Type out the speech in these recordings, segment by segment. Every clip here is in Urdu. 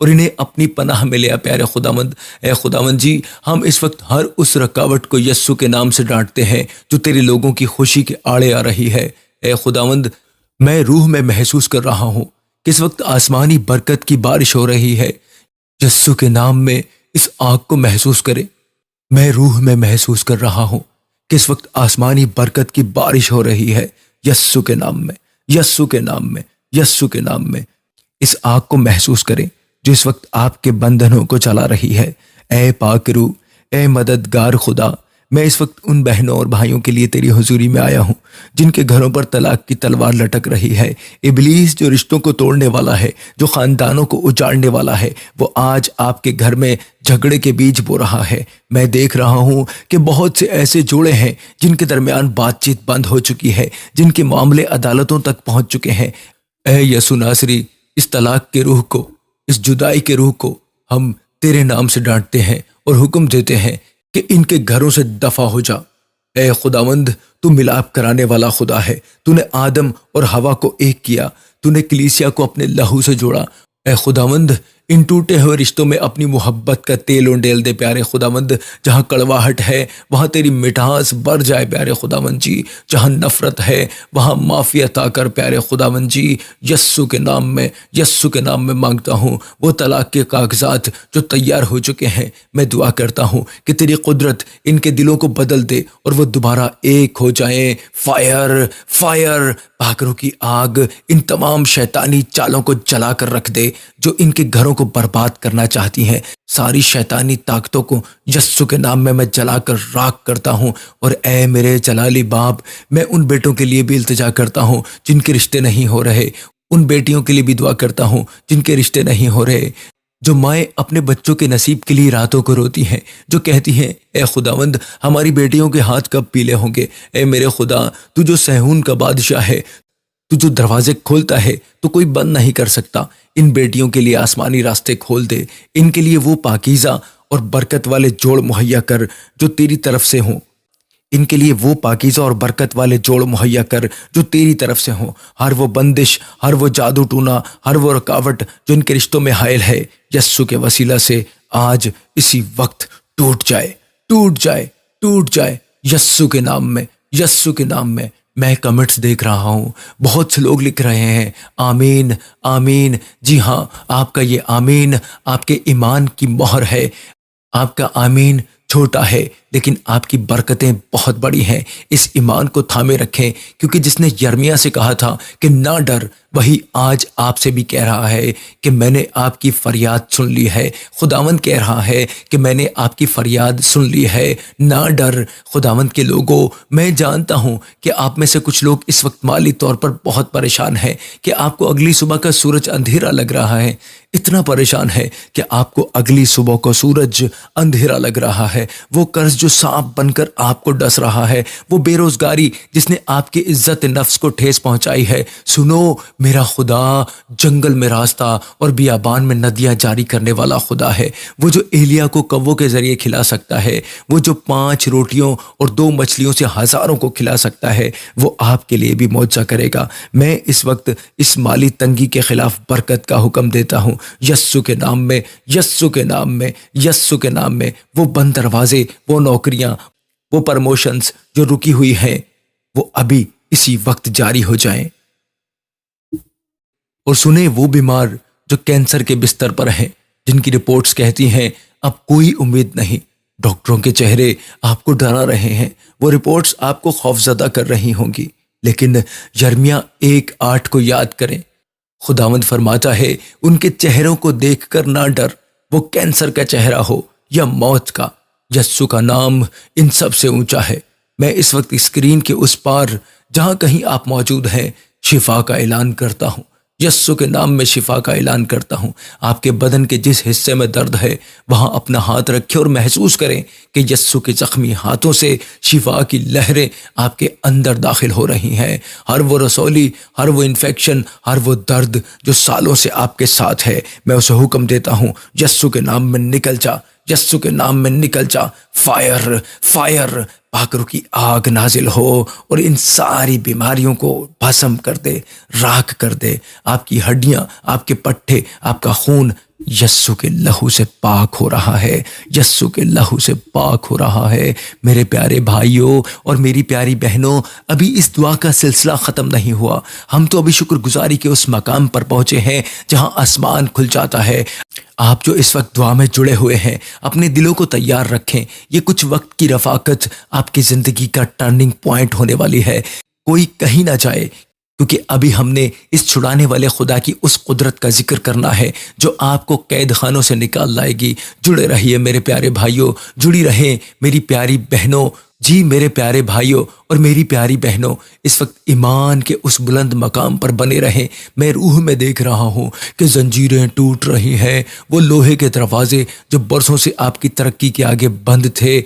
اور انہیں اپنی پناہ میں لیا پیارے خداوند۔ اے خداوند جی، ہم اس وقت ہر اس رکاوٹ کو یسوع کے نام سے ڈانٹتے ہیں جو تیرے لوگوں کی خوشی کے آڑے آ رہی ہے۔ اے خداوند، میں روح میں محسوس کر رہا ہوں کہ اس وقت آسمانی برکت کی بارش ہو رہی ہے۔ یسوع کے نام میں اس آگ کو محسوس کرے۔ میں روح میں محسوس کر رہا ہوں کہ اس وقت آسمانی برکت کی بارش ہو رہی ہے، یسوع کے نام میں، یسوع کے نام میں، یسوع کے نام میں۔ اس آگ کو محسوس کریں جو اس وقت آپ کے بندھنوں کو چلا رہی ہے۔ اے پاک روح، اے مددگار خدا، میں اس وقت ان بہنوں اور بھائیوں کے لیے تیری حضوری میں آیا ہوں جن کے گھروں پر طلاق کی تلوار لٹک رہی ہے۔ ابلیس جو رشتوں کو توڑنے والا ہے، جو خاندانوں کو اجاڑنے والا ہے، وہ آج آپ کے گھر میں جھگڑے کے بیج بو رہا ہے۔ میں دیکھ رہا ہوں کہ بہت سے ایسے جوڑے ہیں جن کے درمیان بات چیت بند ہو چکی ہے، جن کے معاملے عدالتوں تک پہنچ چکے ہیں۔ اے یسوع ناصری، اس طلاق کے روح کو، اس جدائی کے روح کو ہم تیرے نام سے ڈانٹتے ہیں اور حکم دیتے ہیں کہ ان کے گھروں سے دفع ہو جا۔ اے خداوند، تو ملاپ کرانے والا خدا ہے۔ تو نے آدم اور حوا کو ایک کیا، تو نے کلیسیا کو اپنے لہو سے جوڑا۔ اے خداوند، ان ٹوٹے ہوئے رشتوں میں اپنی محبت کا تیل انڈیل دے پیارے خداوند۔ جہاں کڑواہٹ ہے وہاں تیری مٹھاس بڑھ جائے پیارے خداوند جی۔ جہاں نفرت ہے وہاں معافی عطا کر پیارے خداوند جی۔ یسوع کے نام میں، یسوع کے نام میں مانگتا ہوں۔ وہ طلاق کے کاغذات جو تیار ہو چکے ہیں، میں دعا کرتا ہوں کہ تیری قدرت ان کے دلوں کو بدل دے اور وہ دوبارہ ایک ہو جائیں۔ فائر، فائر، پاکروں کی آگ ان تمام شیطانی چالوں کو جلا کر رکھ دے جو ان کے گھروں کو برباد کرنا چاہتی ہیں۔ ساری شیطانی طاقتوں کو یسوع کے نام میں جلا کر راکھ کرتا ہوں۔ اور اے میرے جلالی باپ، میں ان بیٹوں کے لیے بھی التجا کرتا ہوں جن کے رشتے نہیں ہو رہے، ان بیٹیوں کے لیے بھی دعا کرتا ہوں جن کے رشتے نہیں ہو رہے، جو مائیں اپنے بچوں کے نصیب کے لیے راتوں کو روتی ہیں، جو کہتی ہیں اے خداوند ہماری بیٹیوں کے ہاتھ کب پیلے ہوں گے۔ اے میرے خدا، تو جو سہون کا بادشاہ ہے، تو جو دروازے کھولتا ہے تو کوئی بند نہیں کر سکتا، ان بیٹیوں کے لیے آسمانی راستے کھول دے۔ ان کے لیے وہ پاکیزہ اور برکت والے جوڑ مہیا کر جو تیری طرف سے ہوں۔ ان کے لیے وہ پاکیزہ اور برکت والے جوڑ مہیا کر جو تیری طرف سے ہوں۔ ہر وہ بندش، ہر وہ جادو ٹونا، ہر وہ رکاوٹ جو ان کے رشتوں میں حائل ہے، یسوع کے وسیلہ سے آج اسی وقت ٹوٹ جائے، ٹوٹ جائے، ٹوٹ جائے، یسوع کے نام میں، یسوع کے نام میں۔ میں کمنٹس دیکھ رہا ہوں، بہت سے لوگ لکھ رہے ہیں آمین، آمین۔ جی ہاں، آپ کا یہ آمین آپ کے ایمان کی مہر ہے۔ آپ کا آمین چھوٹا ہے لیکن آپ کی برکتیں بہت بڑی ہیں۔ اس ایمان کو تھامے رکھیں، کیونکہ جس نے یرمیہ سے کہا تھا کہ نہ ڈر، وہی آج آپ سے بھی کہہ رہا ہے کہ میں نے آپ کی فریاد سن لی ہے۔ خداوند کہہ رہا ہے کہ میں نے آپ کی فریاد سن لی ہے، نہ ڈر۔ خداوند کے لوگوں، میں جانتا ہوں کہ آپ میں سے کچھ لوگ اس وقت مالی طور پر بہت پریشان ہیں کہ آپ کو اگلی صبح کا سورج اندھیرا لگ رہا ہے۔ اتنا پریشان ہے کہ آپ کو اگلی صبح کو سورج اندھیرا لگ رہا ہے۔ وہ قرض جو سانپ بن کر آپ کو ڈس رہا ہے، وہ بے روزگاری جس نے آپ کی عزت نفس کو ٹھیس پہنچائی ہے، سنو، میرا خدا جنگل میں راستہ اور بیابان میں ندیاں جاری کرنے والا خدا ہے۔ وہ جو ایلیا کو کووں کے ذریعے کھلا سکتا ہے، وہ جو 5 روٹیوں اور 2 مچھلیوں سے ہزاروں کو کھلا سکتا ہے، وہ آپ کے لیے بھی معجزہ کرے گا۔ میں اس وقت اس مالی تنگی کے خلاف برکت کا حکم دیتا ہوں، یسوع کے نام میں، یسوع کے نام میں، یسوع کے نام میں۔ وہ بند دروازے، وہ نوکریاں، وہ پرموشنز جو رکی ہوئی ہیں، وہ ابھی اسی وقت جاری ہو جائیں۔ اور سنیں وہ بیمار جو کینسر کے بستر پر ہیں، جن کی رپورٹس کہتی ہیں اب کوئی امید نہیں، ڈاکٹروں کے چہرے آپ کو ڈرا رہے ہیں، وہ رپورٹس آپ کو خوفزدہ کر رہی ہوں گی، لیکن یرمیہ 1:8 کو یاد کریں۔ خداوند فرماتا ہے ان کے چہروں کو دیکھ کر نہ ڈر، وہ کینسر کا چہرہ ہو یا موت کا، یسوع کا نام ان سب سے اونچا ہے۔ میں اس وقت اسکرین کے اس پار جہاں کہیں آپ موجود ہیں، شفا کا اعلان کرتا ہوں، یسوع کے نام میں شفا کا اعلان کرتا ہوں۔ آپ کے بدن کے جس حصے میں درد ہے وہاں اپنا ہاتھ رکھیں اور محسوس کریں کہ یسوع کے زخمی ہاتھوں سے شفا کی لہریں آپ کے اندر داخل ہو رہی ہیں۔ ہر وہ رسولی، ہر وہ انفیکشن، ہر وہ درد جو سالوں سے آپ کے ساتھ ہے، میں اسے حکم دیتا ہوں یسوع کے نام میں نکل جا، یسوع کے نام میں نکل جا۔ فائر، فائر، پاکروں کی آگ نازل ہو اور ان ساری بیماریوں کو بھسم کر دے، راکھ کر دے۔ آپ کی ہڈیاں، آپ کے پٹھے، آپ کا خون یسوع کے لہو سے پاک ہو رہا ہے، یسوع کے لہو سے پاک ہو رہا ہے۔ میرے پیارے بھائیوں اور میری پیاری بہنوں، ابھی اس دعا کا سلسلہ ختم نہیں ہوا۔ ہم تو ابھی شکر گزاری کے اس مقام پر پہنچے ہیں جہاں آسمان کھل جاتا ہے۔ آپ جو اس وقت دعا میں جڑے ہوئے ہیں، اپنے دلوں کو تیار رکھیں۔ یہ کچھ وقت کی رفاقت آپ کی زندگی کا ٹرننگ پوائنٹ ہونے والی ہے۔ کوئی کہیں نہ جائے، کیونکہ ابھی ہم نے اس چھڑانے والے خدا کی اس قدرت کا ذکر کرنا ہے جو آپ کو قید خانوں سے نکال لائے گی۔ جڑے رہیے میرے پیارے بھائیوں، جڑی رہیں میری پیاری بہنوں۔ جی میرے پیارے بھائیوں اور میری پیاری بہنوں، اس وقت ایمان کے اس بلند مقام پر بنے رہیں۔ میں روح میں دیکھ رہا ہوں کہ زنجیریں ٹوٹ رہی ہیں۔ وہ لوہے کے دروازے جو برسوں سے آپ کی ترقی کے آگے بند تھے،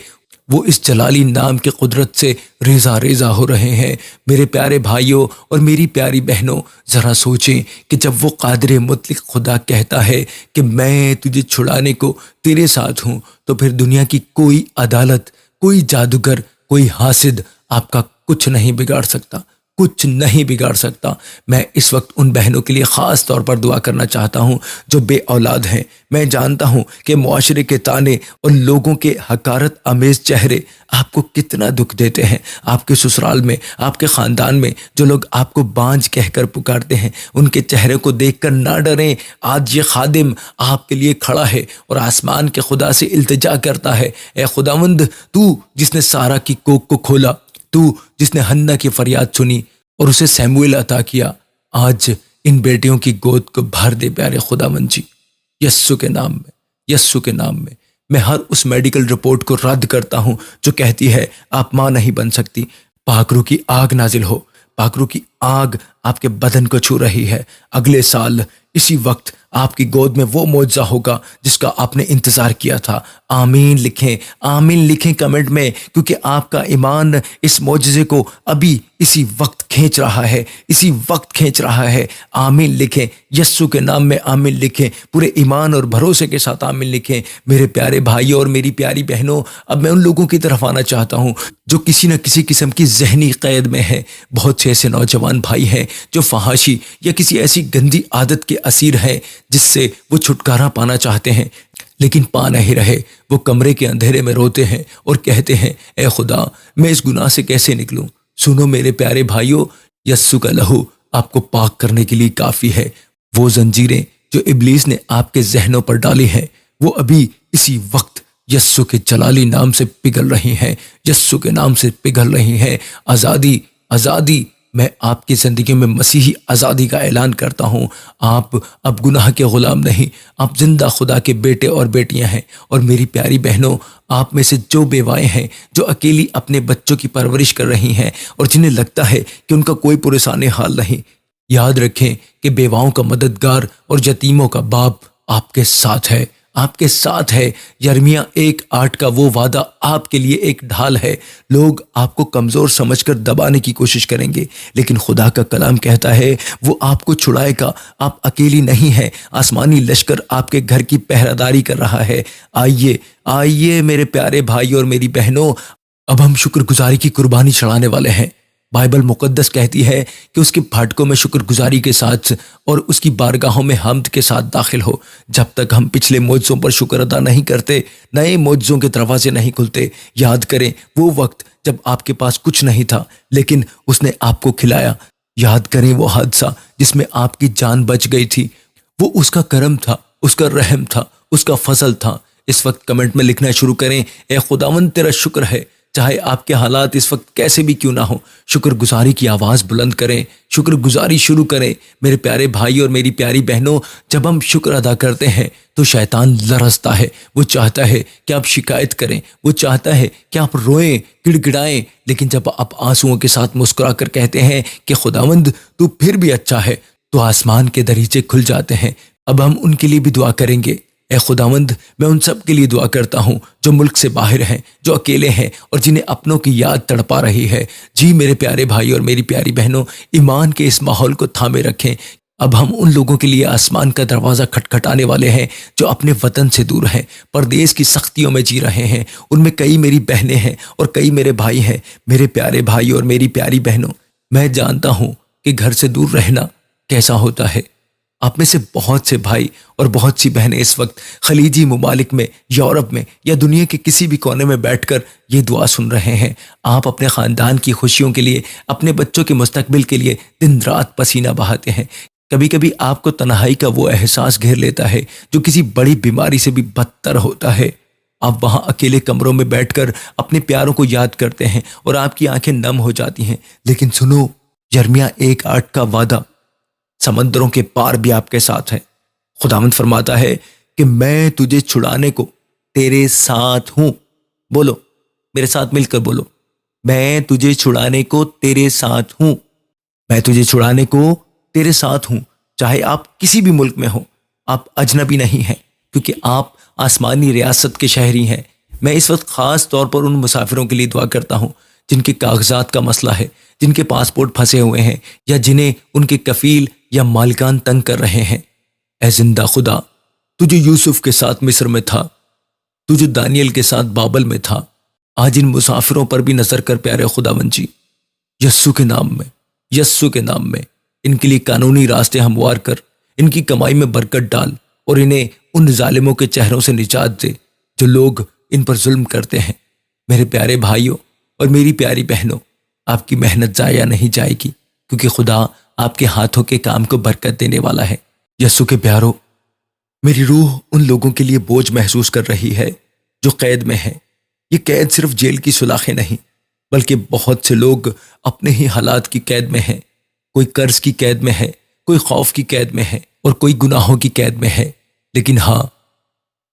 وہ اس جلالی نام کی قدرت سے ریزہ ریزہ ہو رہے ہیں۔ میرے پیارے بھائیوں اور میری پیاری بہنوں، ذرا سوچیں کہ جب وہ قادر مطلق خدا کہتا ہے کہ میں تجھے چھڑانے کو تیرے ساتھ ہوں، تو پھر دنیا کی کوئی عدالت، کوئی جادوگر، کوئی حاسد آپ کا کچھ نہیں بگاڑ سکتا، کچھ نہیں بگاڑ سکتا۔ میں اس وقت ان بہنوں کے لیے خاص طور پر دعا کرنا چاہتا ہوں جو بے اولاد ہیں۔ میں جانتا ہوں کہ معاشرے کے تانے اور لوگوں کے حقارت آمیز چہرے آپ کو کتنا دکھ دیتے ہیں۔ آپ کے سسرال میں، آپ کے خاندان میں جو لوگ آپ کو بانجھ کہہ کر پکارتے ہیں، ان کے چہرے کو دیکھ کر نہ ڈریں۔ آج یہ خادم آپ کے لیے کھڑا ہے اور آسمان کے خدا سے التجا کرتا ہے، اے خداوند، تو جس نے سارا کی کوکھ کو کھولا، تو جس نے حنا کی فریاد سنی اور اسے سیموئیل عطا کیا، آج ان بیٹیوں کی گود کو بھر دے پیارے خداوند جی، یسوع کے نام میں، یسوع کے نام میں۔ میں ہر اس میڈیکل رپورٹ کو رد کرتا ہوں جو کہتی ہے آپ ماں نہیں بن سکتی۔ پاک روح کی آگ نازل ہو، پاک روح کی آگ آپ کے بدن کو چھو رہی ہے۔ اگلے سال اسی وقت آپ کی گود میں وہ معجزہ ہوگا جس کا آپ نے انتظار کیا تھا۔ آمین لکھیں، آمین لکھیں کمنٹ میں، کیونکہ آپ کا ایمان اس معجزے کو ابھی اسی وقت کھینچ رہا ہے، اسی وقت کھینچ رہا ہے۔ آمین لکھیں، یسوع کے نام میں آمین لکھیں، پورے ایمان اور بھروسے کے ساتھ آمین لکھیں۔ میرے پیارے بھائیوں اور میری پیاری بہنوں، اب میں ان لوگوں کی طرف آنا چاہتا ہوں جو کسی نہ کسی قسم کی ذہنی قید میں ہیں۔ بہت سے ایسے نوجوان بھائی ہیں جو فحاشی یا کسی ایسی گندی عادت کے اسیر ہیں جس سے وہ چھٹکارا پانا چاہتے ہیں لیکن پا نہیں رہے۔ وہ کمرے کے اندھیرے میں روتے ہیں اور کہتے ہیں اے خدا، میں اس گناہ سے کیسے نکلوں؟ سنو میرے پیارے بھائیوں، یسوع کا لہو آپ کو پاک کرنے کے لیے کافی ہے۔ وہ زنجیریں جو ابلیس نے آپ کے ذہنوں پر ڈالی ہیں، وہ ابھی اسی وقت یسوع کے جلالی نام سے پگھل رہی ہیں، یسوع کے نام سے پگھل رہی ہیں۔ آزادی، آزادی، میں آپ کی زندگی میں مسیحی آزادی کا اعلان کرتا ہوں۔ آپ اب گناہ کے غلام نہیں، آپ زندہ خدا کے بیٹے اور بیٹیاں ہیں۔ اور میری پیاری بہنوں، آپ میں سے جو بیوائیں ہیں جو اکیلی اپنے بچوں کی پرورش کر رہی ہیں اور جنہیں لگتا ہے کہ ان کا کوئی پریشان حال نہیں، یاد رکھیں کہ بیواؤں کا مددگار اور یتیموں کا باپ آپ کے ساتھ ہے، آپ کے ساتھ ہے۔ یرمیہ 1:8 کا وہ وعدہ آپ کے لیے ایک ڈھال ہے۔ لوگ آپ کو کمزور سمجھ کر دبانے کی کوشش کریں گے، لیکن خدا کا کلام کہتا ہے وہ آپ کو چھڑائے گا۔ آپ اکیلی نہیں ہیں، آسمانی لشکر آپ کے گھر کی پہرہ کر رہا ہے۔ آئیے، آئیے میرے پیارے بھائی اور میری بہنوں، اب ہم شکر گزاری کی قربانی چڑھانے والے ہیں۔ بائبل مقدس کہتی ہے کہ اس کے پھاٹکوں میں شکر گزاری کے ساتھ اور اس کی بارگاہوں میں حمد کے ساتھ داخل ہو۔ جب تک ہم پچھلے معجزوں پر شکر ادا نہیں کرتے، نئے معجزوں کے دروازے نہیں کھلتے۔ یاد کریں وہ وقت جب آپ کے پاس کچھ نہیں تھا لیکن اس نے آپ کو کھلایا۔ یاد کریں وہ حادثہ جس میں آپ کی جان بچ گئی تھی، وہ اس کا کرم تھا، اس کا رحم تھا، اس کا فضل تھا۔ اس وقت کمنٹ میں لکھنا شروع کریں، اے خداوند تیرا شکر ہے، چاہے آپ کے حالات اس وقت کیسے بھی کیوں نہ ہو۔ شکر گزاری کی آواز بلند کریں، شکر گزاری شروع کریں۔ میرے پیارے بھائی اور میری پیاری بہنوں، جب ہم شکر ادا کرتے ہیں تو شیطان لرزتا ہے۔ وہ چاہتا ہے کہ آپ شکایت کریں، وہ چاہتا ہے کہ آپ روئیں، گڑ گڑائیں، لیکن جب آپ آنسوؤں کے ساتھ مسکرا کر کہتے ہیں کہ خداوند تو پھر بھی اچھا ہے، تو آسمان کے دریچے کھل جاتے ہیں۔ اب ہم ان کے لیے بھی دعا کریں گے۔ اے خداوند، میں ان سب کے لیے دعا کرتا ہوں جو ملک سے باہر ہیں، جو اکیلے ہیں اور جنہیں اپنوں کی یاد تڑپا رہی ہے۔ جی میرے پیارے بھائی اور میری پیاری بہنوں، ایمان کے اس ماحول کو تھامے رکھیں، اب ہم ان لوگوں کے لیے آسمان کا دروازہ کھٹکھٹانے والے ہیں جو اپنے وطن سے دور ہیں، پردیس کی سختیوں میں جی رہے ہیں۔ ان میں کئی میری بہنیں ہیں اور کئی میرے بھائی ہیں۔ میرے پیارے بھائی اور میری پیاری بہنوں، میں جانتا ہوں کہ گھر سے دور رہنا کیسا ہوتا ہے۔ آپ میں سے بہت سے بھائی اور بہت سی بہنیں اس وقت خلیجی ممالک میں، یورپ میں یا دنیا کے کسی بھی کونے میں بیٹھ کر یہ دعا سن رہے ہیں۔ آپ اپنے خاندان کی خوشیوں کے لیے، اپنے بچوں کے مستقبل کے لیے دن رات پسینہ بہاتے ہیں۔ کبھی کبھی آپ کو تنہائی کا وہ احساس گھیر لیتا ہے جو کسی بڑی بیماری سے بھی بدتر ہوتا ہے۔ آپ وہاں اکیلے کمروں میں بیٹھ کر اپنے پیاروں کو یاد کرتے ہیں اور آپ کی آنکھیں نم ہو جاتی ہیں۔ لیکن سنو، یرمیہ 1:8 کا وعدہ سمندروں کے پار بھی آپ کے ساتھ ہے۔ خداوند فرماتا ہے کہ میں تجھے چھڑانے کو تیرے ساتھ ہوں۔ بولو، میرے ساتھ مل کر بولو، میں تجھے چھڑانے کو تیرے ساتھ ہوں۔ میں تجھے چھڑانے کو تیرے ساتھ ہوں، چاہے آپ کسی بھی ملک میں ہوں۔ آپ اجنبی نہیں ہیں کیونکہ آپ آسمانی ریاست کے شہری ہیں۔ میں اس وقت خاص طور پر ان مسافروں کے لیے دعا کرتا ہوں جن کے کاغذات کا مسئلہ ہے، جن کے پاسپورٹ پھنسے ہوئے ہیں یا جنہیں ان کے کفیل یا مالکان تنگ کر رہے ہیں۔ اے زندہ خدا، تجھے یوسف کے ساتھ مصر میں تھا، تجھے دانیل کے ساتھ بابل میں تھا، آج ان مسافروں پر بھی نظر کر پیارے خداوند جی۔ یسوع کے نام میں، یسوع کے نام میں ان کے لیے قانونی راستے ہموار کر، ان کی کمائی میں برکت ڈال اور انہیں ان ظالموں کے چہروں سے نجات دے جو لوگ ان پر ظلم کرتے ہیں۔ میرے پیارے بھائیوں اور میری پیاری بہنوں، آپ کی محنت ضائع نہیں جائے گی کیونکہ خدا آپ کے ہاتھوں کے کام کو برکت دینے والا ہے۔ یسوع کے پیاروں، میری روح ان لوگوں کے لیے بوجھ محسوس کر رہی ہے جو قید میں ہیں۔ یہ قید صرف جیل کی سلاخیں نہیں، بلکہ بہت سے لوگ اپنے ہی حالات کی قید میں ہیں۔ کوئی قرض کی قید میں ہے، کوئی خوف کی قید میں ہے اور کوئی گناہوں کی قید میں ہے۔ لیکن ہاں،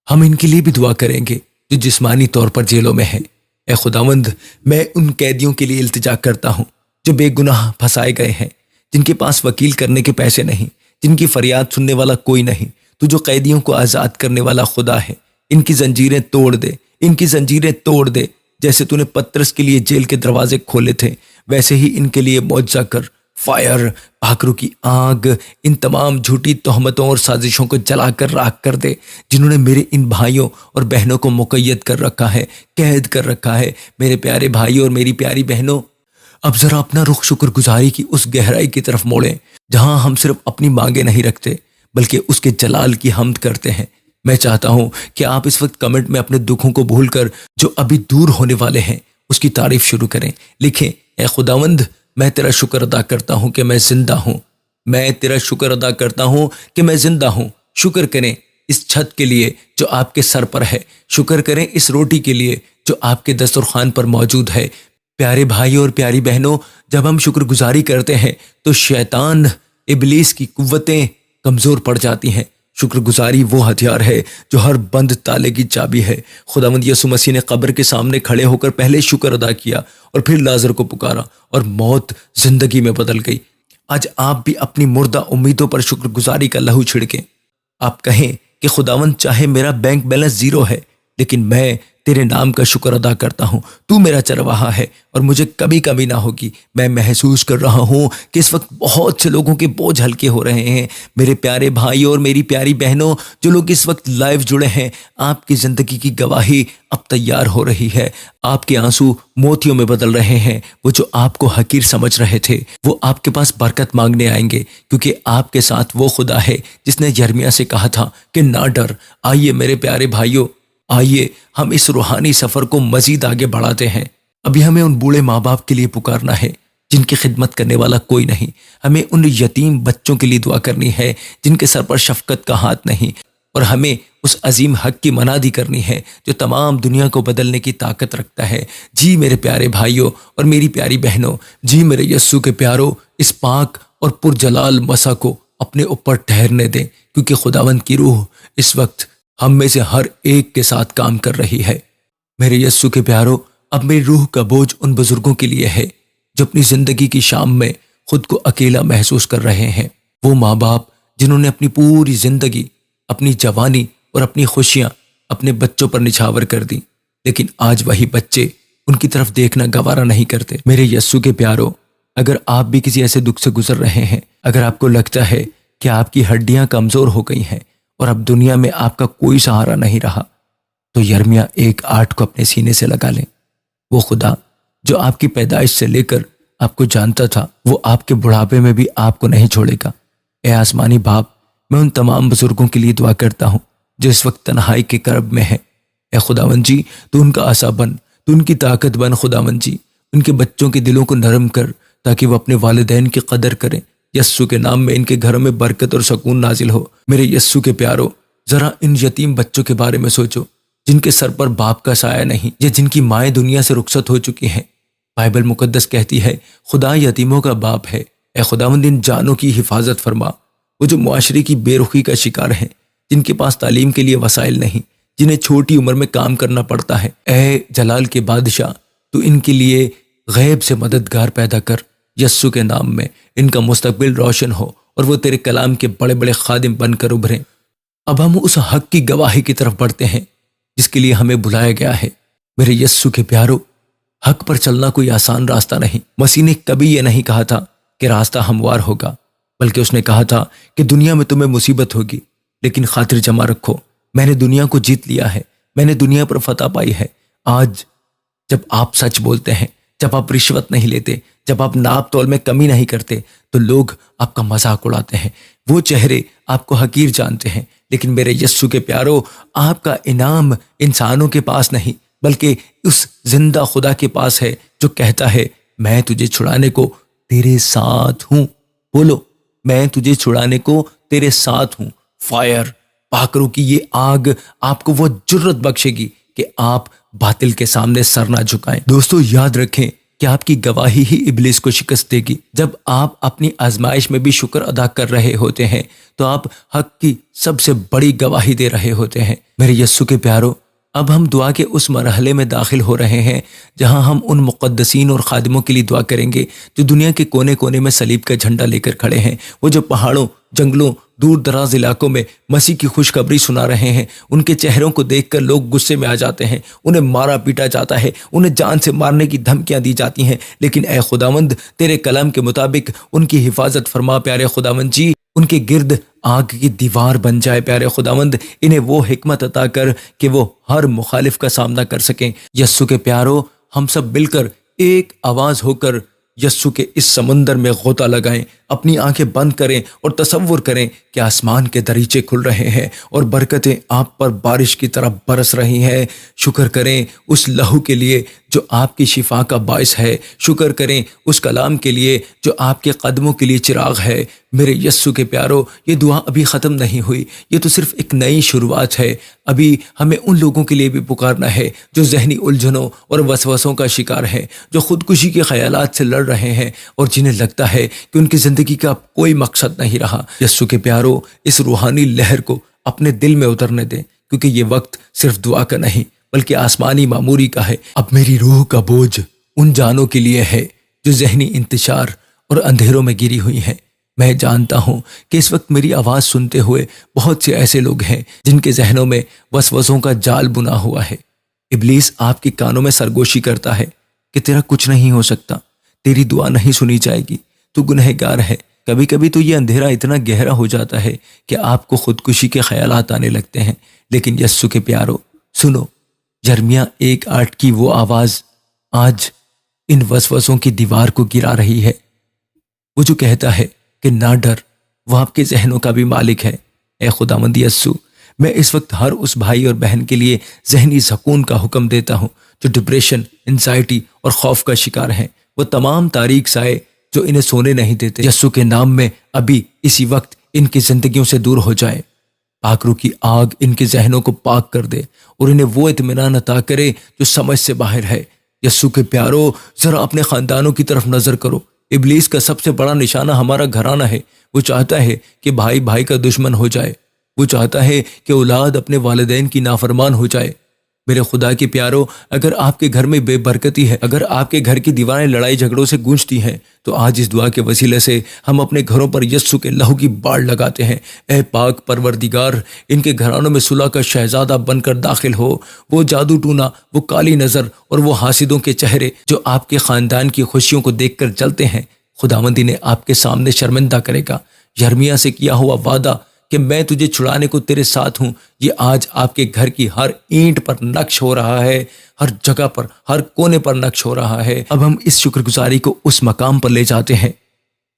ہم ان کے لیے بھی دعا کریں گے جو جسمانی طور پر جیلوں میں ہیں۔ اے خداوند، میں ان قیدیوں کے لیے التجا کرتا ہوں جو بے گناہ پھنسائے گئے ہیں، جن کے پاس وکیل کرنے کے پیسے نہیں، جن کی فریاد سننے والا کوئی نہیں۔ تو جو قیدیوں کو آزاد کرنے والا خدا ہے، ان کی زنجیریں توڑ دے، ان کی زنجیریں توڑ دے۔ جیسے تو نے پترس کے لیے جیل کے دروازے کھولے تھے، ویسے ہی ان کے لیے معجزہ کر۔ فائر، پاکروں کی آگ، ان تمام جھوٹی تہمتوں اور سازشوں کو جلا کر راکھ کر دے جنہوں نے میرے ان بھائیوں اور بہنوں کو مقید کر رکھا ہے، قید کر رکھا ہے۔ میرے پیارے بھائیوں اور میری پیاری بہنوں، اب ذرا اپنا رخ شکر گزاری کی اس گہرائی کی طرف موڑیں جہاں ہم صرف اپنی مانگیں نہیں رکھتے بلکہ اس کے جلال کی حمد کرتے ہیں۔ میں چاہتا ہوں کہ آپ اس وقت کمنٹ میں اپنے دکھوں کو بھول کر جو ابھی دور ہونے والے ہیں اس کی تعریف شروع کریں۔ لکھیں، اے خداوند، میں تیرا شکر ادا کرتا ہوں کہ میں زندہ ہوں۔ میں تیرا شکر ادا کرتا ہوں کہ میں زندہ ہوں۔ شکر کریں اس چھت کے لیے جو آپ کے سر پر ہے، شکر کریں اس روٹی کے لیے جو آپ کے دسترخوان پر موجود ہے۔ پیارے بھائی اور پیاری بہنوں، جب ہم شکر گزاری کرتے ہیں تو شیطان، ابلیس کی قوتیں کمزور پڑ جاتی ہیں۔ شکر گزاری وہ ہتھیار ہے جو ہر بند تالے کی چابی ہے۔ خداوند یسوع مسیح نے قبر کے سامنے کھڑے ہو کر پہلے شکر ادا کیا اور پھر لازر کو پکارا اور موت زندگی میں بدل گئی۔ آج آپ بھی اپنی مردہ امیدوں پر شکر گزاری کا لہو چھڑکیں۔ آپ کہیں کہ خداوند، چاہے میرا بینک بیلنس زیرو ہے لیکن میں تیرے نام کا شکر ادا کرتا ہوں۔ تو میرا چرواہا ہے اور مجھے کبھی کمی نہ ہوگی۔ میں محسوس کر رہا ہوں کہ اس وقت بہت سے لوگوں کے بوجھ ہلکے ہو رہے ہیں۔ میرے پیارے بھائی اور میری پیاری بہنوں، جو لوگ اس وقت لائیو جڑے ہیں، آپ کی زندگی کی گواہی اب تیار ہو رہی ہے۔ آپ کے آنسو موتیوں میں بدل رہے ہیں۔ وہ جو آپ کو حقیر سمجھ رہے تھے، وہ آپ کے پاس برکت مانگنے آئیں گے، کیونکہ آپ کے ساتھ وہ خدا ہے جس نے یرمیہ سے کہا تھا کہ نہ ڈر۔ آئیے میرے پیارے بھائیوں، آئیے ہم اس روحانی سفر کو مزید آگے بڑھاتے ہیں۔ ابھی ہمیں ان بوڑھے ماں باپ کے لیے پکارنا ہے جن کی خدمت کرنے والا کوئی نہیں۔ ہمیں ان یتیم بچوں کے لیے دعا کرنی ہے جن کے سر پر شفقت کا ہاتھ نہیں، اور ہمیں اس عظیم حق کی منادی کرنی ہے جو تمام دنیا کو بدلنے کی طاقت رکھتا ہے۔ جی میرے پیارے بھائیوں اور میری پیاری بہنوں، جی میرے یسوع کے پیاروں، اس پاک اور پرجلال مسا کو اپنے اوپر ٹھہرنے دیں، کیونکہ خداوند کی روح اس وقت ہم میں سے ہر ایک کے ساتھ کام کر رہی ہے۔ میرے یسوع کے پیاروں، اب میری روح کا بوجھ ان بزرگوں کے لیے ہے جو اپنی زندگی کی شام میں خود کو اکیلا محسوس کر رہے ہیں۔ وہ ماں باپ جنہوں نے اپنی پوری زندگی، اپنی جوانی اور اپنی خوشیاں اپنے بچوں پر نچھاور کر دیں، لیکن آج وہی بچے ان کی طرف دیکھنا گوارا نہیں کرتے۔ میرے یسوع کے پیاروں، اگر آپ بھی کسی ایسے دکھ سے گزر رہے ہیں، اگر آپ کو لگتا ہے کہ آپ کی ہڈیاں کمزور ہو گئی ہیں اور اب دنیا میں آپ کا کوئی سہارا نہیں رہا، تو یرمیہ 1:8 کو اپنے سینے سے لگا لیں۔ وہ خدا جو آپ کی پیدائش سے لے کر آپ کو جانتا تھا، وہ آپ کے بڑھاپے میں بھی آپ کو نہیں چھوڑے گا۔ اے آسمانی باپ، میں ان تمام بزرگوں کے لیے دعا کرتا ہوں جو اس وقت تنہائی کے کرب میں ہیں۔ اے خداوند جی، تو ان کا عصا بن، تو ان کی طاقت بن خداوند جی، ان کے بچوں کے دلوں کو نرم کر تاکہ وہ اپنے والدین کی قدر کریں۔ یسوع کے نام میں ان کے گھروں میں برکت اور سکون نازل ہو۔ میرے یسوع کے پیارو، ذرا ان یتیم بچوں کے بارے میں سوچو جن کے سر پر باپ کا سایہ نہیں، یا جن کی مائیں دنیا سے رخصت ہو چکی ہیں۔ بائبل مقدس کہتی ہے خدا یتیموں کا باپ ہے۔ اے خداوند، ان جانوں کی حفاظت فرما، وہ جو معاشرے کی بے رخی کا شکار ہیں، جن کے پاس تعلیم کے لیے وسائل نہیں، جنہیں چھوٹی عمر میں کام کرنا پڑتا ہے۔ اے جلال کے بادشاہ، تو ان کے لیے غیب سے مددگار پیدا کر۔ یسوع کے نام میں ان کا مستقبل روشن ہو اور وہ تیرے کلام کے بڑے بڑے خادم بن کر ابھریں۔ اب ہم اس حق کی گواہی کی طرف بڑھتے ہیں جس کے لیے ہمیں بلایا گیا ہے۔ میرے یسوع کے پیارو، حق پر چلنا کوئی آسان راستہ نہیں۔ مسیح نے کبھی یہ نہیں کہا تھا کہ راستہ ہموار ہوگا، بلکہ اس نے کہا تھا کہ دنیا میں تمہیں مصیبت ہوگی، لیکن خاطر جمع رکھو، میں نے دنیا کو جیت لیا ہے، میں نے دنیا پر فتح پائی ہے۔ آج جب آپ سچ بولتے ہیں، جب آپ رشوت نہیں لیتے، جب آپ ناپ تول میں کمی نہیں کرتے، تو لوگ آپ کا مذاق اڑاتے ہیں۔ وہ چہرے آپ کو حقیر جانتے ہیں، لیکن میرے یسوع کے پیارو، آپ کا انعام انسانوں کے پاس نہیں بلکہ اس زندہ خدا کے پاس ہے جو کہتا ہے میں تجھے چھڑانے کو تیرے ساتھ ہوں۔ بولو، میں تجھے چھڑانے کو تیرے ساتھ ہوں۔ فائر، پاکروں کی یہ آگ آپ کو وہ جرت بخشے گی کہ آپ باطل کے سامنے سر نہ جھکائیں۔ دوستو، یاد رکھیں کہ آپ کی گواہی ہی ابلیس کو شکست دے گی۔ جب آپ اپنی آزمائش میں بھی شکر ادا کر رہے ہوتے ہیں تو آپ حق کی سب سے بڑی گواہی دے رہے ہوتے ہیں۔ میرے یسوع کے پیارو، اب ہم دعا کے اس مرحلے میں داخل ہو رہے ہیں جہاں ہم ان مقدسین اور خادموں کے لیے دعا کریں گے جو دنیا کے کونے کونے میں صلیب کا جھنڈا لے کر کھڑے ہیں۔ وہ جو پہاڑوں، جنگلوں، دور دراز علاقوں میں مسیح کی خوشخبری سنا رہے ہیں۔ ان کے چہروں کو دیکھ کر لوگ غصے میں آ جاتے ہیں، انہیں مارا پیٹا جاتا ہے، انہیں جان سے مارنے کی دھمکیاں دی جاتی ہیں، لیکن اے خداوند، تیرے کلام کے مطابق ان کی حفاظت فرما پیارے خداوند جی۔ ان کے گرد آگ کی دیوار بن جائے پیارے خداوند، انہیں وہ حکمت عطا کر کہ وہ ہر مخالف کا سامنا کر سکیں۔ یسوع کے پیارو، ہم سب مل کر ایک آواز ہو کر یسوع کے اس سمندر میں غوطہ لگائیں، اپنی آنکھیں بند کریں اور تصور کریں کہ آسمان کے دریچے کھل رہے ہیں اور برکتیں آپ پر بارش کی طرح برس رہی ہیں۔ شکر کریں اس لہو کے لیے جو آپ کی شفا کا باعث ہے، شکر کریں اس کلام کے لیے جو آپ کے قدموں کے لیے چراغ ہے۔ میرے یسوع کے پیارو، یہ دعا ابھی ختم نہیں ہوئی، یہ تو صرف ایک نئی شروعات ہے۔ ابھی ہمیں ان لوگوں کے لیے بھی پکارنا ہے جو ذہنی الجھنوں اور وسوسوں کا شکار ہیں، جو خودکشی کے خیالات سے لڑ رہے ہیں اور جنہیں لگتا ہے کہ ان کی زندگی کا کوئی مقصد نہیں رہا۔ یسوع کے پیارو، اس روحانی لہر کو اپنے دل میں اترنے دیں، کیونکہ یہ وقت صرف دعا کا نہیں بلکہ آسمانی معموری کا ہے۔ اب میری روح کا بوجھ ان جانوں کے لیے ہے جو ذہنی انتشار اور اندھیروں میں گری ہوئی ہیں۔ میں جانتا ہوں کہ اس وقت میری آواز سنتے ہوئے بہت سے ایسے لوگ ہیں جن کے ذہنوں میں وسوسوں کا جال بنا ہوا ہے۔ ابلیس آپ کے کانوں میں سرگوشی کرتا ہے کہ تیرا کچھ نہیں ہو سکتا، تیری دعا نہیں سنی جائے گی، تو گنہگار ہے۔ کبھی کبھی تو یہ اندھیرا اتنا گہرا ہو جاتا ہے کہ آپ کو خودکشی کے خیالات آنے لگتے ہیں، لیکن یسوع کے پیارو سنو، یرمیہ 1:8 کی وہ آواز آج ان وسوسوں کی دیوار کو گرا رہی ہے۔ وہ جو کہتا ہے کہ نہ ڈر، وہ آپ کے ذہنوں کا بھی مالک ہے۔ اے خداوند یسوع، میں اس وقت ہر اس بھائی اور بہن کے لیے ذہنی سکون کا حکم دیتا ہوں جو ڈپریشن، انزائٹی اور خوف کا شکار ہیں۔ وہ تمام تاریک سائے جو انہیں سونے نہیں دیتے، یسوع کے نام میں ابھی اسی وقت ان کی زندگیوں سے دور ہو جائے۔ پاک روح کی آگ ان کے ذہنوں کو پاک کر دے اور انہیں وہ اطمینان عطا کرے جو سمجھ سے باہر ہے۔ یسوع کے پیارو، ذرا اپنے خاندانوں کی طرف نظر کرو۔ ابلیس کا سب سے بڑا نشانہ ہمارا گھرانہ ہے۔ وہ چاہتا ہے کہ بھائی بھائی کا دشمن ہو جائے، وہ چاہتا ہے کہ اولاد اپنے والدین کی نافرمان ہو جائے۔ میرے خدا کے پیارو، اگر آپ کے گھر میں بے برکتی ہے، اگر آپ کے گھر کی دیواریں لڑائی جھگڑوں سے گونجتی ہیں، تو آج اس دعا کے وسیلے سے ہم اپنے گھروں پر یسوع کے لہو کی باڑ لگاتے ہیں۔ اے پاک پروردگار، ان کے گھرانوں میں صلح کا شہزادہ بن کر داخل ہو۔ وہ جادو ٹونا، وہ کالی نظر اور وہ حاسدوں کے چہرے جو آپ کے خاندان کی خوشیوں کو دیکھ کر جلتے ہیں، خداوند انہیں آپ کے سامنے شرمندہ کرے گا۔ یرمیا سے کیا ہوا وعدہ کہ میں تجھے چھڑانے کو تیرے ساتھ ہوں، یہ آج آپ کے گھر کی ہر اینٹ پر نقش ہو رہا ہے، ہر جگہ پر، ہر کونے پر نقش ہو رہا ہے۔ اب ہم اس شکر گزاری کو اس مقام پر لے جاتے ہیں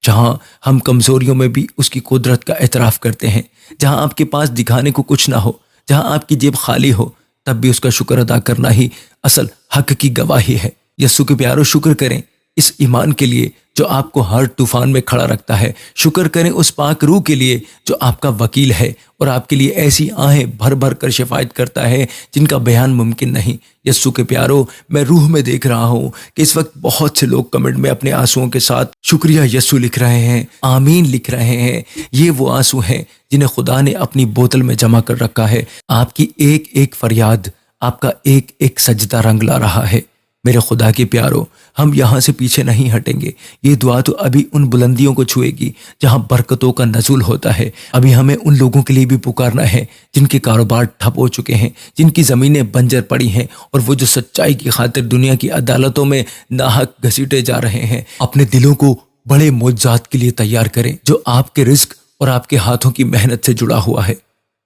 جہاں ہم کمزوریوں میں بھی اس کی قدرت کا اعتراف کرتے ہیں، جہاں آپ کے پاس دکھانے کو کچھ نہ ہو، جہاں آپ کی جیب خالی ہو، تب بھی اس کا شکر ادا کرنا ہی اصل حق کی گواہی ہے۔ یسوع کے پیارو، شکر کریں اس ایمان کے لیے جو آپ کو ہر طوفان میں کھڑا رکھتا ہے۔ شکر کریں اس پاک روح کے لیے جو آپ کا وکیل ہے اور آپ کے لیے ایسی آہیں بھر بھر کر شفاعت کرتا ہے جن کا بیان ممکن نہیں۔ یسوع کے پیارو، میں روح میں دیکھ رہا ہوں کہ اس وقت بہت سے لوگ کمنٹ میں اپنے آنسوؤں کے ساتھ شکریہ یسوع لکھ رہے ہیں، آمین لکھ رہے ہیں۔ یہ وہ آنسو ہیں جنہیں خدا نے اپنی بوتل میں جمع کر رکھا ہے۔ آپ کی ایک ایک فریاد، آپ کا ایک ایک سجدہ رنگ لا رہا ہے۔ میرے خدا کے پیارو، ہم یہاں سے پیچھے نہیں ہٹیں گے۔ یہ دعا تو ابھی ان بلندیوں کو چھوئے گی جہاں برکتوں کا نزول ہوتا ہے۔ ابھی ہمیں ان لوگوں کے لیے بھی پکارنا ہے جن کے کاروبار ٹھپ ہو چکے ہیں، جن کی زمینیں بنجر پڑی ہیں، اور وہ جو سچائی کی خاطر دنیا کی عدالتوں میں ناحق گھسیٹے جا رہے ہیں۔ اپنے دلوں کو بڑے معجزات کے لیے تیار کریں جو آپ کے رزق اور آپ کے ہاتھوں کی محنت سے جڑا ہوا ہے۔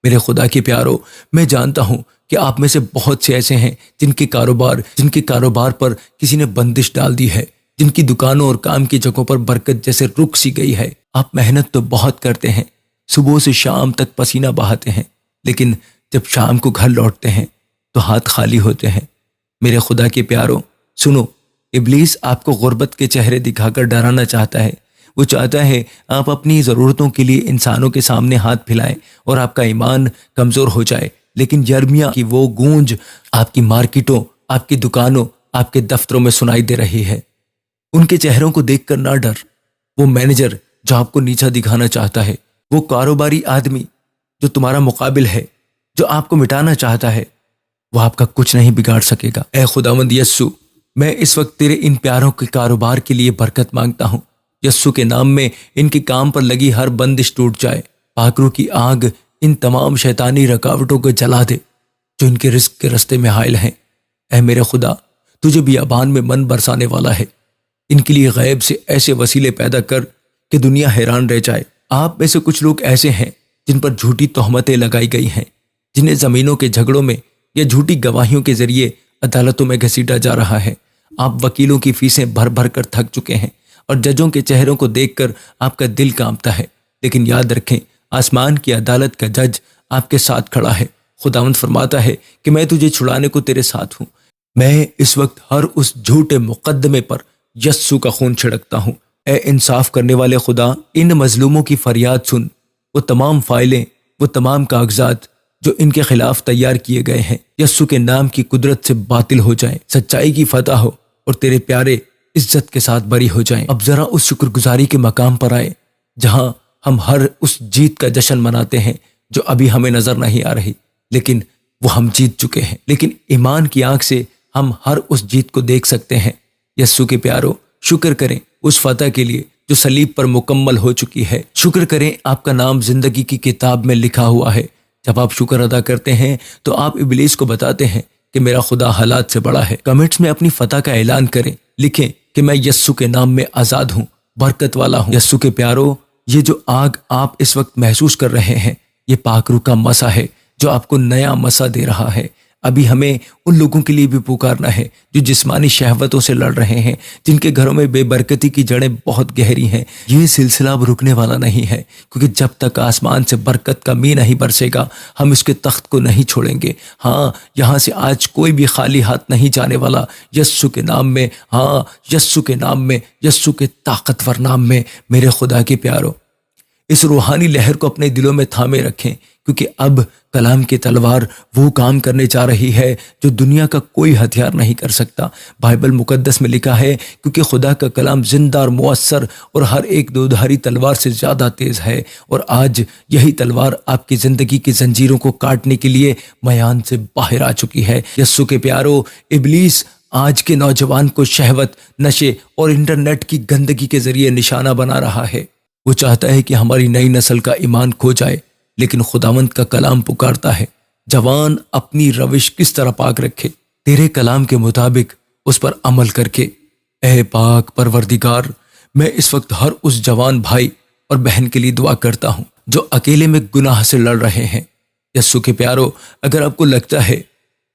میرے خدا کے پیارو، میں جانتا ہوں کہ آپ میں سے بہت سے ایسے ہیں جن کے کاروبار پر کسی نے بندش ڈال دی ہے، جن کی دکانوں اور کام کی جگہوں پر برکت جیسے رک سی گئی ہے۔ آپ محنت تو بہت کرتے ہیں، صبح سے شام تک پسینہ بہاتے ہیں، لیکن جب شام کو گھر لوٹتے ہیں تو ہاتھ خالی ہوتے ہیں۔ میرے خدا کے پیارو، سنو، ابلیس آپ کو غربت کے چہرے دکھا کر ڈرانا چاہتا ہے۔ وہ چاہتا ہے آپ اپنی ضرورتوں کے لیے انسانوں کے سامنے ہاتھ پھیلائیں اور آپ کا ایمان کمزور ہو جائے، لیکن یرمیا کی وہ گونج آپ کی مارکیٹوں، آپ کی دکانوں، آپ کے دفتروں میں سنائی دے رہی ہے۔ ان کے چہروں کو دیکھ کر نہ ڈر۔ وہ مینیجر جو آپ کو نیچا دکھانا چاہتا ہے، وہ کاروباری آدمی جو تمہارا مقابل ہے، جو آپ کو مٹانا چاہتا ہے، وہ آپ کا کچھ نہیں بگاڑ سکے گا۔ اے خداوند یسوع، میں اس وقت تیرے ان پیاروں کے کاروبار کے لیے برکت مانگتا ہوں۔ یسوع کے نام میں ان کے کام پر لگی ہر بندش ٹوٹ جائے۔ پاک روح کی آگ ان تمام شیطانی رکاوٹوں کو جلا دے جو ان کے رزق کے رستے میں حائل ہیں۔ اے میرے خدا، تجھے بیابان میں من برسانے والا ہے، ان کے لیے غیب سے ایسے وسیلے پیدا کر کہ دنیا حیران رہ جائے۔ آپ میں سے کچھ لوگ ایسے ہیں جن پر جھوٹی تہمتیں لگائی گئی ہیں، جنہیں زمینوں کے جھگڑوں میں یا جھوٹی گواہیوں کے ذریعے عدالتوں میں گھسیٹا جا رہا ہے۔ آپ وکیلوں کی فیسیں بھر بھر کر تھک چکے ہیں اور ججوں کے چہروں کو دیکھ کر آپ کا دل کانپتا ہے، لیکن یاد رکھیں، آسمان کی عدالت کا جج آپ کے ساتھ کھڑا ہے۔ خداوند فرماتا ہے کہ میں تجھے چھڑانے کو تیرے ساتھ ہوں۔ میں اس وقت ہر اس جھوٹے مقدمے پر یسوع کا خون چھڑکتا ہوں۔ اے انصاف کرنے والے خدا، ان مظلوموں کی فریاد سن۔ وہ تمام فائلیں، وہ تمام کاغذات جو ان کے خلاف تیار کیے گئے ہیں، یسوع کے نام کی قدرت سے باطل ہو جائیں، سچائی کی فتح ہو اور تیرے پیارے عزت کے ساتھ بری ہو جائیں۔ اب ذرا اس شکر گزاری کے مقام پر آئے جہاں ہم ہر اس جیت کا جشن مناتے ہیں جو ابھی ہمیں نظر نہیں آ رہی، لیکن وہ ہم جیت چکے ہیں۔ لیکن ایمان کی آنکھ سے ہم ہر اس جیت کو دیکھ سکتے ہیں۔ یسوع کے پیارو، شکر کریں اس فتح کے لیے جو صلیب پر مکمل ہو چکی ہے۔ شکر کریں آپ کا نام زندگی کی کتاب میں لکھا ہوا ہے۔ جب آپ شکر ادا کرتے ہیں تو آپ ابلیس کو بتاتے ہیں کہ میرا خدا حالات سے بڑا ہے۔ کمنٹس میں اپنی فتح کا اعلان کریں، لکھیں کہ میں یسوع کے نام میں آزاد ہوں، برکت والا ہوں۔ یسوع کے پیارو، یہ جو آگ آپ اس وقت محسوس کر رہے ہیں، یہ پاک روح کا مسا ہے جو آپ کو نیا مسا دے رہا ہے۔ ابھی ہمیں ان لوگوں کے لیے بھی پکارنا ہے جو جسمانی شہوتوں سے لڑ رہے ہیں، جن کے گھروں میں بے برکتی کی جڑیں بہت گہری ہیں۔ یہ سلسلہ اب رکنے والا نہیں ہے، کیونکہ جب تک آسمان سے برکت کا می نہیں برسے گا، ہم اس کے تخت کو نہیں چھوڑیں گے۔ ہاں، یہاں سے آج کوئی بھی خالی ہاتھ نہیں جانے والا۔ یسوع کے نام میں، ہاں، یسوع کے نام میں، یسوع کے طاقتور نام میں۔ میرے خدا کے پیارو، اس روحانی لہر کو اپنے دلوں میں تھامے رکھیں، کیونکہ اب کلام کی تلوار وہ کام کرنے جا رہی ہے جو دنیا کا کوئی ہتھیار نہیں کر سکتا۔ بائبل مقدس میں لکھا ہے، کیونکہ خدا کا کلام زندہ اور مؤثر اور ہر ایک دودھاری تلوار سے زیادہ تیز ہے، اور آج یہی تلوار آپ کی زندگی کی زنجیروں کو کاٹنے کے لیے میان سے باہر آ چکی ہے۔ یسوع کے پیارو، ابلیس آج کے نوجوان کو شہوت، نشے اور انٹرنیٹ کی گندگی کے ذریعے نشانہ بنا رہا ہے۔ وہ چاہتا ہے کہ ہماری نئی نسل کا ایمان کھو جائے، لیکن خداوند کا کلام پکارتا ہے، جوان اپنی روش کس طرح پاک رکھے، تیرے کلام کے مطابق اس پر عمل کر کے۔ اے پاک پروردگار، میں اس وقت ہر اس جوان بھائی اور بہن کے لیے دعا کرتا ہوں جو اکیلے میں گناہ سے لڑ رہے ہیں۔ یسوع کے پیارو، اگر آپ کو لگتا ہے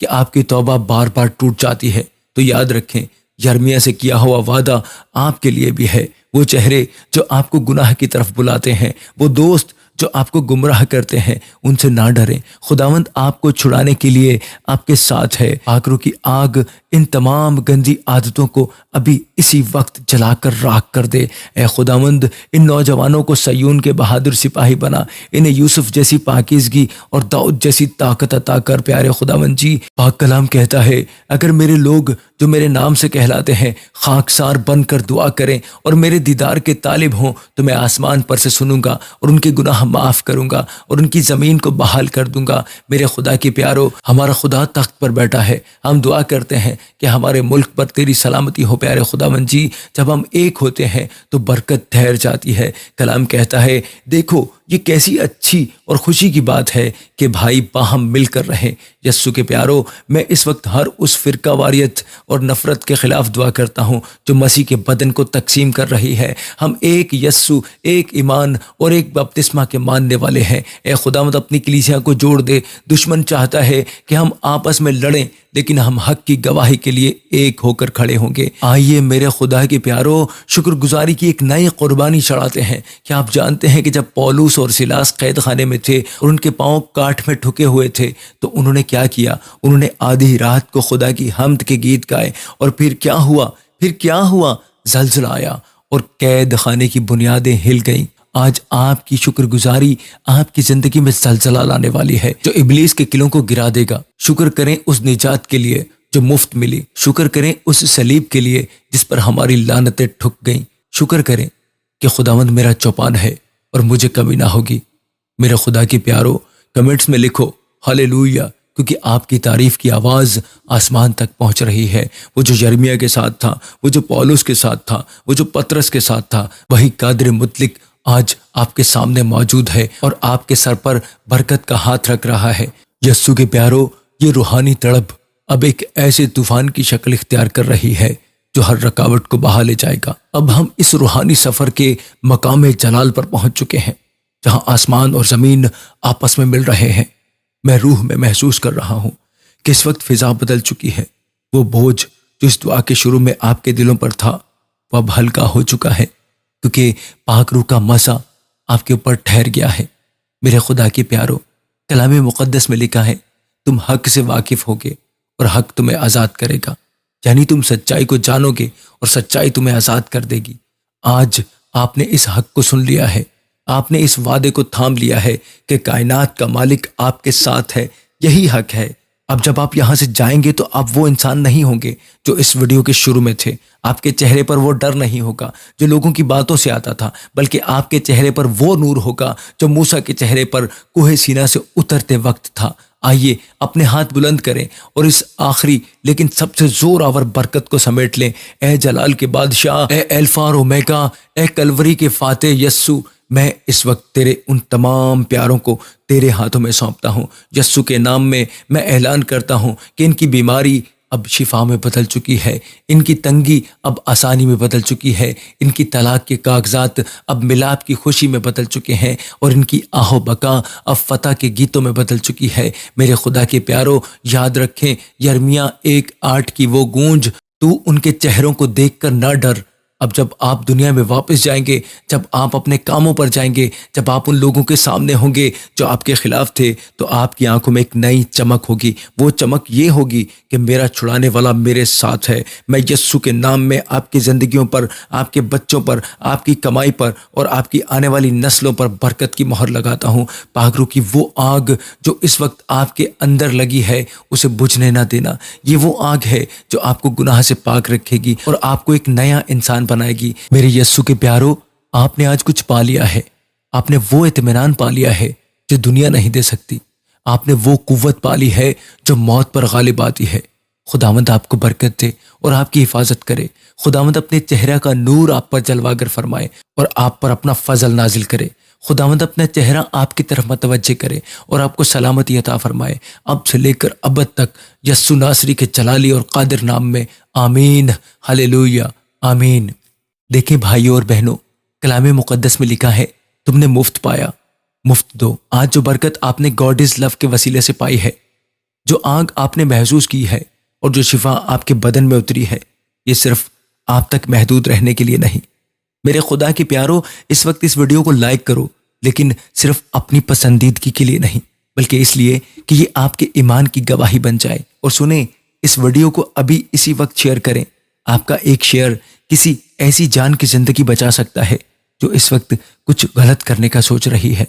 کہ آپ کی توبہ بار بار ٹوٹ جاتی ہے تو یاد رکھیں یرمیہ سے کیا ہوا وعدہ آپ کے لیے بھی ہے۔ وہ چہرے جو آپ کو گناہ کی طرف بلاتے ہیں، وہ دوست جو آپ کو گمراہ کرتے ہیں، ان سے نہ ڈریں۔ خداوند آپ کو چھڑانے کے لیے آپ کے ساتھ ہے۔ آکروں کی آگ ان تمام گندی عادتوں کو ابھی اسی وقت جلا کر راکھ کر دے۔ اے خداوند، ان نوجوانوں کو سیون کے بہادر سپاہی بنا، انہیں یوسف جیسی پاکیزگی اور داؤد جیسی طاقت عطا کر۔ پیارے خداوند جی، پاک کلام کہتا ہے اگر میرے لوگ جو میرے نام سے کہلاتے ہیں خاکسار بن کر دعا کریں اور میرے دیدار کے طالب ہوں تو میں آسمان پر سے سنوں گا اور ان کے گناہ معاف کروں گا اور ان کی زمین کو بحال کر دوں گا۔ میرے خدا کے پیارو، ہمارا خدا تخت پر بیٹھا ہے۔ ہم دعا کرتے ہیں کہ ہمارے ملک پر تیری سلامتی ہو۔ پیارے خداوند جی، جب ہم ایک ہوتے ہیں تو برکت ٹھہر جاتی ہے۔ کلام کہتا ہے دیکھو یہ کیسی اچھی اور خوشی کی بات ہے کہ بھائی باہم مل کر رہیں۔ یسوع کے پیارو، میں اس وقت ہر اس فرقہ واریت اور نفرت کے خلاف دعا کرتا ہوں جو مسیح کے بدن کو تقسیم کر رہی ہے۔ ہم ایک یسوع، ایک ایمان اور ایک بپتسمہ کے ماننے والے ہیں۔ اے خداوند، اپنی کلیسیا کو جوڑ دے۔ دشمن چاہتا ہے کہ ہم آپس میں لڑیں، لیکن ہم حق کی گواہی کے لیے ایک ہو کر کھڑے ہوں گے۔ آئیے میرے خدا کے پیارو، شکر گزاری کی ایک نئی قربانی چڑھاتے ہیں۔ کیا آپ جانتے ہیں کہ جب پولس اور سیلاس قید خانے میں تھے اور ان کے پاؤں کاٹ میں ٹھکے ہوئے تھے تو انہوں نے کیا کیا؟ انہوں نے آدھی رات کو خدا کی حمد کے گیت گائے، اور پھر کیا ہوا؟ زلزلہ آیا اور قید خانے کی بنیادیں ہل گئیں۔ آج آپ کی شکر گزاری آپ کی زندگی میں زلزلہ لانے والی ہے جو ابلیس کے قلعوں کو گرا دے گا۔ شکر کریں اس نجات کے لیے جو مفت ملی۔ شکر کریں اس صلیب کے لیے جس پر ہماری لعنتیں ٹھک گئیں۔ شکر کریں کہ خداوند میرا چوپان ہے اور مجھے کمی نہ ہوگی۔ میرے خدا کی پیارو، کمنٹس میں لکھو ہالےلویا، کیونکہ آپ کی تعریف کی آواز آسمان تک پہنچ رہی ہے۔ وہ جو یرمیہ کے ساتھ تھا، وہ جو پولس کے ساتھ تھا، وہ جو پطرس کے ساتھ تھا، وہی قادر مطلق آج آپ کے سامنے موجود ہے اور آپ کے سر پر برکت کا ہاتھ رکھ رہا ہے۔ یسوع کے پیارو، یہ روحانی تڑپ اب ایک ایسے طوفان کی شکل اختیار کر رہی ہے جو ہر رکاوٹ کو بہا لے جائے گا۔ اب ہم اس روحانی سفر کے مقام جلال پر پہنچ چکے ہیں جہاں آسمان اور زمین آپس میں مل رہے ہیں۔ میں روح میں محسوس کر رہا ہوں کہ اس وقت فضا بدل چکی ہے۔ وہ بوجھ جو اس دعا کے شروع میں آپ کے دلوں پر تھا وہ اب ہلکا ہو چکا ہے، کیونکہ پاک روح کا مزہ آپ کے اوپر ٹھہر گیا ہے۔ میرے خدا کے پیارو، کلام مقدس میں لکھا ہے تم حق سے واقف ہوگے اور حق تمہیں آزاد کرے گا، یعنی تم سچائی کو جانو گے اور سچائی تمہیں آزاد کر دے گی۔ آج آپ نے اس حق کو سن لیا ہے، آپ نے اس وعدے کو تھام لیا ہے کہ کائنات کا مالک آپ کے ساتھ ہے۔ یہی حق ہے۔ اب جب آپ یہاں سے جائیں گے تو آپ وہ انسان نہیں ہوں گے جو اس ویڈیو کے شروع میں تھے۔ آپ کے چہرے پر وہ ڈر نہیں ہوگا جو لوگوں کی باتوں سے آتا تھا، بلکہ آپ کے چہرے پر وہ نور ہوگا جو موسیٰ کے چہرے پر کوہ سینا سے اترتے وقت تھا۔ آئیے اپنے ہاتھ بلند کریں اور اس آخری لیکن سب سے زور آور برکت کو سمیٹ لیں۔ اے جلال کے بادشاہ، اے الفا اور اومیگا، اے کلوری کے فاتح یسوع، میں اس وقت تیرے ان تمام پیاروں کو تیرے ہاتھوں میں سونپتا ہوں۔ یسوع کے نام میں میں اعلان کرتا ہوں کہ ان کی بیماری اب شفا میں بدل چکی ہے، ان کی تنگی اب آسانی میں بدل چکی ہے، ان کی طلاق کے کاغذات اب ملاپ کی خوشی میں بدل چکے ہیں اور ان کی آہ و بکا اب فتح کے گیتوں میں بدل چکی ہے۔ میرے خدا کے پیارو، یاد رکھیں یرمیہ 1:8 کی وہ گونج، تو ان کے چہروں کو دیکھ کر نہ ڈر۔ اب جب آپ دنیا میں واپس جائیں گے، جب آپ اپنے کاموں پر جائیں گے، جب آپ ان لوگوں کے سامنے ہوں گے جو آپ کے خلاف تھے، تو آپ کی آنکھوں میں ایک نئی چمک ہوگی۔ وہ چمک یہ ہوگی کہ میرا چھڑانے والا میرے ساتھ ہے۔ میں یسوع کے نام میں آپ کی زندگیوں پر، آپ کے بچوں پر، آپ کی کمائی پر اور آپ کی آنے والی نسلوں پر برکت کی مہر لگاتا ہوں۔ پاک روح کی وہ آگ جو اس وقت آپ کے اندر لگی ہے اسے بجھنے نہ دینا۔ یہ وہ آگ ہے جو آپ کو گناہ سے پاک رکھے گی اور آپ کو ایک نیا انسان بنائے گی۔ میرے یسوع کے پیارو، آپ نے آج کچھ پا لیا ہے۔ آپ نے وہ اطمینان پا لیا ہے جو دنیا نہیں دے سکتی۔ آپ نے وہ قوت پا لی ہے جو موت پر غالب آتی ہے۔ خداوند آپ کو برکت دے اور آپ کی حفاظت کرے۔ خداوند اپنے چہرہ کا نور آپ پر جلوا گر فرمائے اور آپ پر اپنا فضل نازل کرے۔ خداوند اپنا چہرہ آپ کی طرف متوجہ کرے اور آپ کو سلامتی عطا فرمائے، اب سے لے کر ابد تک، یسوع ناصری کے جلالی اور قادر نام میں، آمین، ہالےلویا، آمین۔ دیکھیں بھائیوں اور بہنوں، کلام مقدس میں لکھا ہے تم نے مفت پایا، مفت دو۔ آج جو برکت آپ نے گاڈ از لو کے وسیلے سے پائی ہے، جو آگ آپ نے محسوس کی ہے اور جو شفا آپ کے بدن میں اتری ہے، یہ صرف آپ تک محدود رہنے کے لیے نہیں۔ میرے خدا کے پیارو، اس وقت اس ویڈیو کو لائک کرو، لیکن صرف اپنی پسندیدگی کے لیے نہیں، بلکہ اس لیے کہ یہ آپ کے ایمان کی گواہی بن جائے۔ اور سنیں، اس ویڈیو کو ابھی اسی وقت شیئر کریں۔ آپ کا ایک شیئر کسی ایسی جان کی زندگی بچا سکتا ہے جو اس وقت کچھ غلط کرنے کا سوچ رہی ہے،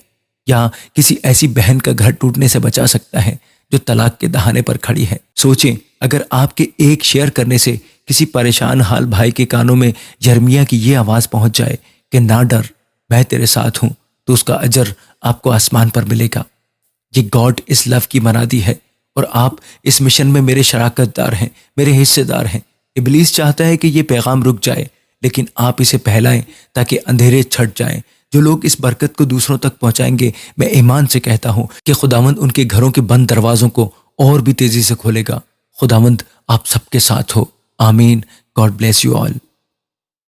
یا کسی ایسی بہن کا گھر ٹوٹنے سے بچا سکتا ہے جو طلاق کے دہانے پر کھڑی ہے۔ سوچیں، اگر آپ کے ایک شیئر کرنے سے کسی پریشان حال بھائی کے کانوں میں یرمیا کی یہ آواز پہنچ جائے کہ نہ ڈر، میں تیرے ساتھ ہوں، تو اس کا اجر آپ کو آسمان پر ملے گا۔ یہ گاڈ اس لو کی منادی ہے، اور آپ اس مشن میں میرے شراکت دار ہیں، میرے حصے دار ہیں۔ ابلیس چاہتا ہے کہ یہ پیغام رک جائے، لیکن آپ اسے پھیلائیں تاکہ اندھیرے چھٹ جائیں۔ جو لوگ اس برکت کو دوسروں تک پہنچائیں گے، میں ایمان سے کہتا ہوں کہ خداوند ان کے گھروں کے بند دروازوں کو اور بھی تیزی سے کھولے گا۔ خداوند آپ سب کے ساتھ ہو، آمین۔ God bless you all.